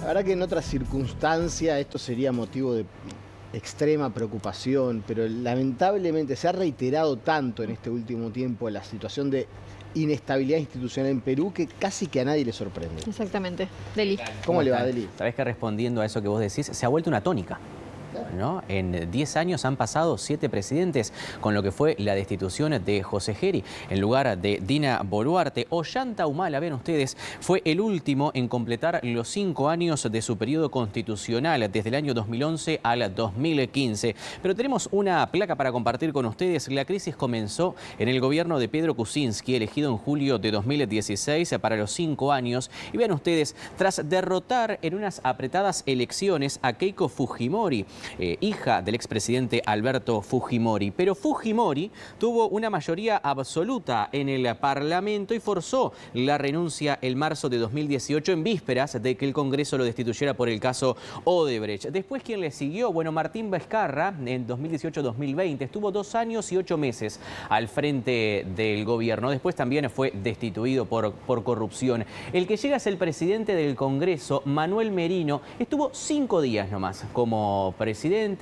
La verdad que en otra circunstancia esto sería motivo de extrema preocupación, pero lamentablemente se ha reiterado tanto en este último tiempo la situación de inestabilidad institucional en Perú que casi que a nadie le sorprende. Exactamente. Deli. ¿Cómo le va, Deli? Sabés que respondiendo a eso que vos decís, se ha vuelto una tónica, ¿no? En 10 años han pasado 7 presidentes con lo que fue la destitución de José Geri en lugar de Dina Boluarte. Ollanta Humala, vean ustedes, fue el último en completar los 5 años de su periodo constitucional, desde el año 2011 al 2015. Pero tenemos una placa para compartir con ustedes. La crisis comenzó en el gobierno de Pedro Kuczynski, elegido en julio de 2016 para los 5 años. Y vean ustedes, tras derrotar en unas apretadas elecciones a Keiko Fujimori, hija del expresidente Alberto Fujimori. Pero Fujimori tuvo una mayoría absoluta en el Parlamento y forzó la renuncia en marzo de 2018 en vísperas de que el Congreso lo destituyera por el caso Odebrecht. Después, ¿quién le siguió? Bueno, Martín Vizcarra en 2018-2020 estuvo 2 años y 8 meses al frente del gobierno. Después también fue destituido por corrupción. El que llega es el presidente del Congreso, Manuel Merino. Estuvo 5 días nomás como presidente,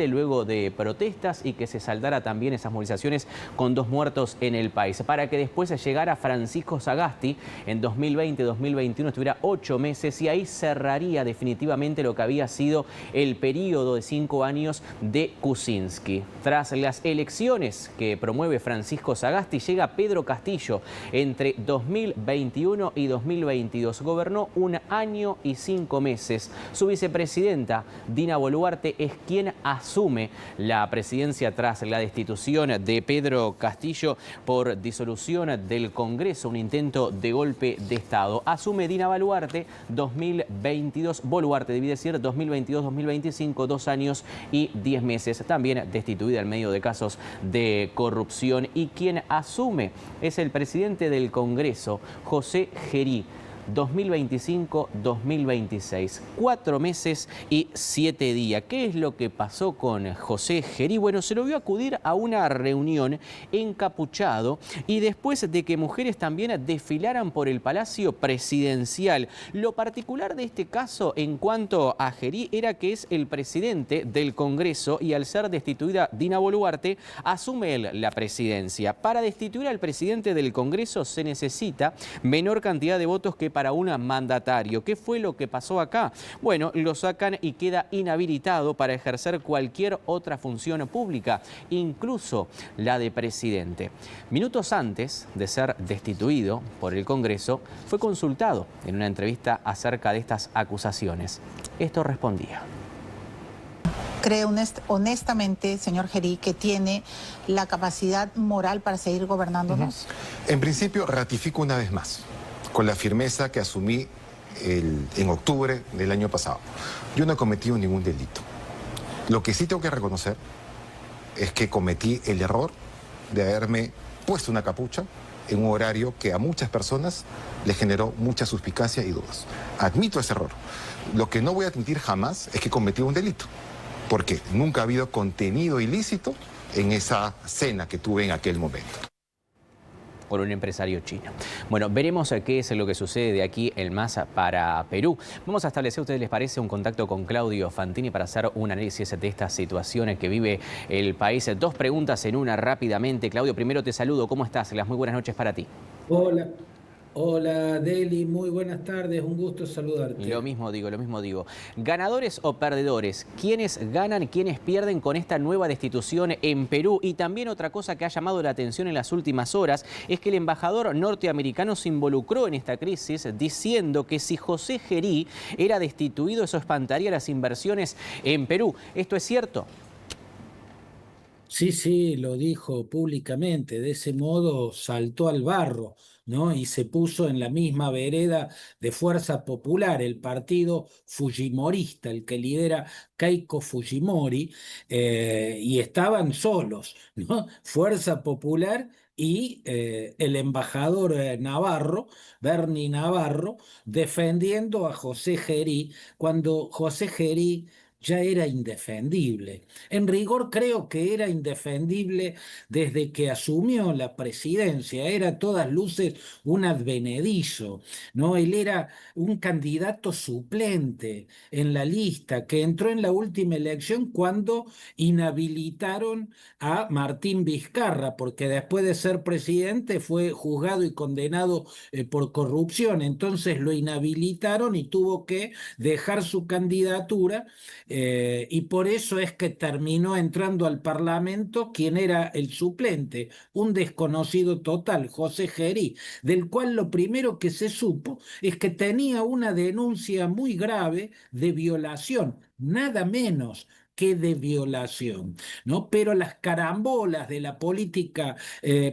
luego de protestas y que se saldara también esas movilizaciones con 2 muertos en el país, para que después llegara Francisco Sagasti en 2020-2021, estuviera 8 meses y ahí cerraría definitivamente lo que había sido el periodo de 5 años de Kuczynski. Tras las elecciones que promueve Francisco Sagasti, llega Pedro Castillo entre 2021 y 2022. Gobernó 1 año y 5 meses. Su vicepresidenta, Dina Boluarte, es quien asume la presidencia tras la destitución de Pedro Castillo por disolución del Congreso, un intento de golpe de Estado. Asume Dina Boluarte 2022, Boluarte debí decir 2022-2025, 2 años y 10 meses, también destituida en medio de casos de corrupción. Y quien asume es el presidente del Congreso, José Geri, 2025-2026. 4 meses y 7 días. ¿Qué es lo que pasó con José Geri? Bueno, se lo vio acudir a una reunión encapuchado y después de que mujeres también desfilaran por el Palacio Presidencial. Lo particular de este caso en cuanto a Geri era que es el presidente del Congreso y al ser destituida Dina Boluarte, asume él la presidencia. Para destituir al presidente del Congreso se necesita menor cantidad de votos que para un mandatario. ¿Qué fue lo que pasó acá? Bueno, lo sacan y queda inhabilitado para ejercer cualquier otra función pública, incluso la de presidente. Minutos antes de ser destituido por el Congreso, fue consultado en una entrevista acerca de estas acusaciones. Esto respondía. ¿Cree honestamente, señor Geri, que tiene la capacidad moral para seguir gobernándonos? En principio, ratifico una vez más, con la firmeza que asumí en octubre del año pasado. Yo no he cometido ningún delito. Lo que sí tengo que reconocer es que cometí el error de haberme puesto una capucha en un horario que a muchas personas les generó mucha suspicacia y dudas. Admito ese error. Lo que no voy a admitir jamás es que cometí un delito, porque nunca ha habido contenido ilícito en esa cena que tuve en aquel momento. Por un empresario chino. Bueno, veremos qué es lo que sucede de aquí en más para Perú. Vamos a establecer, ¿a ustedes les parece, un contacto con Claudio Fantini para hacer un análisis de estas situaciones que vive el país? 2 preguntas en una rápidamente. Claudio, primero te saludo. ¿Cómo estás? Las muy buenas noches para ti. Hola, hola Deli, muy buenas tardes, un gusto saludarte. Lo mismo digo. ¿Ganadores o perdedores? ¿Quiénes ganan, quiénes pierden con esta nueva destitución en Perú? Y también otra cosa que ha llamado la atención en las últimas horas es que el embajador norteamericano se involucró en esta crisis diciendo que si José Geri era destituido, eso espantaría las inversiones en Perú. ¿Esto es cierto? Sí, lo dijo públicamente, de ese modo saltó al barro, ¿no? Y se puso en la misma vereda de Fuerza Popular, el partido fujimorista, el que lidera Keiko Fujimori, y estaban solos, ¿no? Fuerza Popular y el embajador Navarro, Bernie Navarro, defendiendo a José Geri, cuando José Geri ya era indefendible. En rigor creo que era indefendible desde que asumió la presidencia, era a todas luces un advenedizo, ¿no? Él era un candidato suplente en la lista que entró en la última elección cuando inhabilitaron a Martín Vizcarra, porque después de ser presidente fue juzgado y condenado por corrupción, entonces lo inhabilitaron y tuvo que dejar su candidatura y por eso es que terminó entrando al Parlamento quien era el suplente, un desconocido total, José Gerí, del cual lo primero que se supo es que tenía una denuncia muy grave de violación, nada menos que de violación, ¿no? Pero las carambolas de la política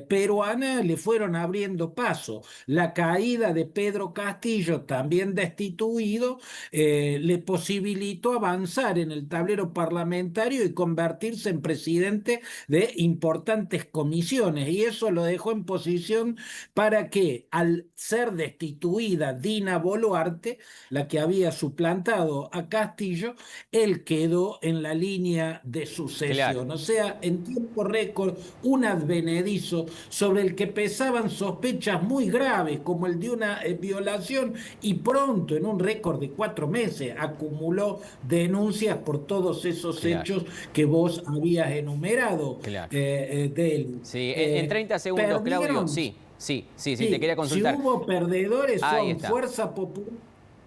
peruana le fueron abriendo paso. La caída de Pedro Castillo, también destituido, le posibilitó avanzar en el tablero parlamentario y convertirse en presidente de importantes comisiones. Y eso lo dejó en posición para que, al ser destituida Dina Boluarte, la que había suplantado a Castillo, él quedó en la línea de Claro. sucesión. O sea, en tiempo récord, un advenedizo sobre el que pesaban sospechas muy graves, como el de una violación, y pronto, en un récord de 4 meses, acumuló denuncias por todos esos Claro, hechos que vos habías enumerado claro. de él. Sí, en 30 segundos, Claudio. Perdieron, Sí, te sí, quería si consultar. hubo perdedores Ahí son está. Fuerza Popular,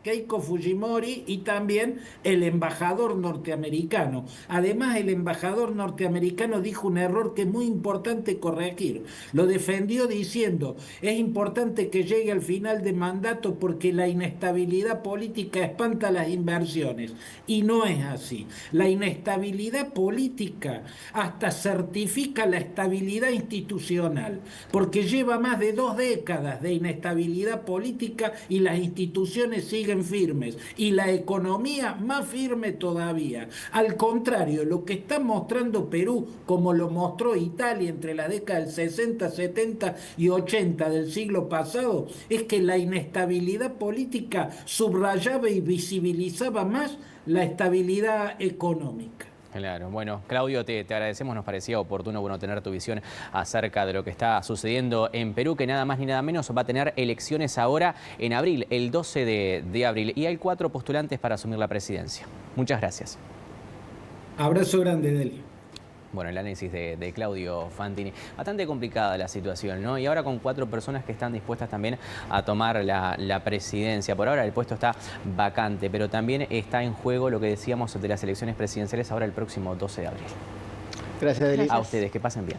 Keiko Fujimori y también el embajador norteamericano. Además, el embajador norteamericano dijo un error que es muy importante corregir. Lo defendió diciendo, es importante que llegue al final de mandato porque la inestabilidad política espanta las inversiones. Y no es así. La inestabilidad política hasta certifica la estabilidad institucional, porque lleva más de 2 décadas de inestabilidad política y las instituciones siguen firmes y la economía más firme todavía. Al contrario, lo que está mostrando Perú, como lo mostró Italia entre la década del 60, 70 y 80 del siglo pasado, es que la inestabilidad política subrayaba y visibilizaba más la estabilidad económica. Claro, bueno, Claudio, te agradecemos, nos parecía oportuno, bueno, tener tu visión acerca de lo que está sucediendo en Perú, que nada más ni nada menos va a tener elecciones ahora en abril, el 12 de abril, y hay 4 postulantes para asumir la presidencia. Muchas gracias. Abrazo grande, Delio. Bueno, el análisis de Claudio Fantini. Bastante complicada la situación, ¿no? Y ahora con 4 personas que están dispuestas también a tomar la presidencia. Por ahora el puesto está vacante, pero también está en juego lo que decíamos de las elecciones presidenciales ahora el próximo 12 de abril. Gracias, Delis. A ustedes, que pasen bien.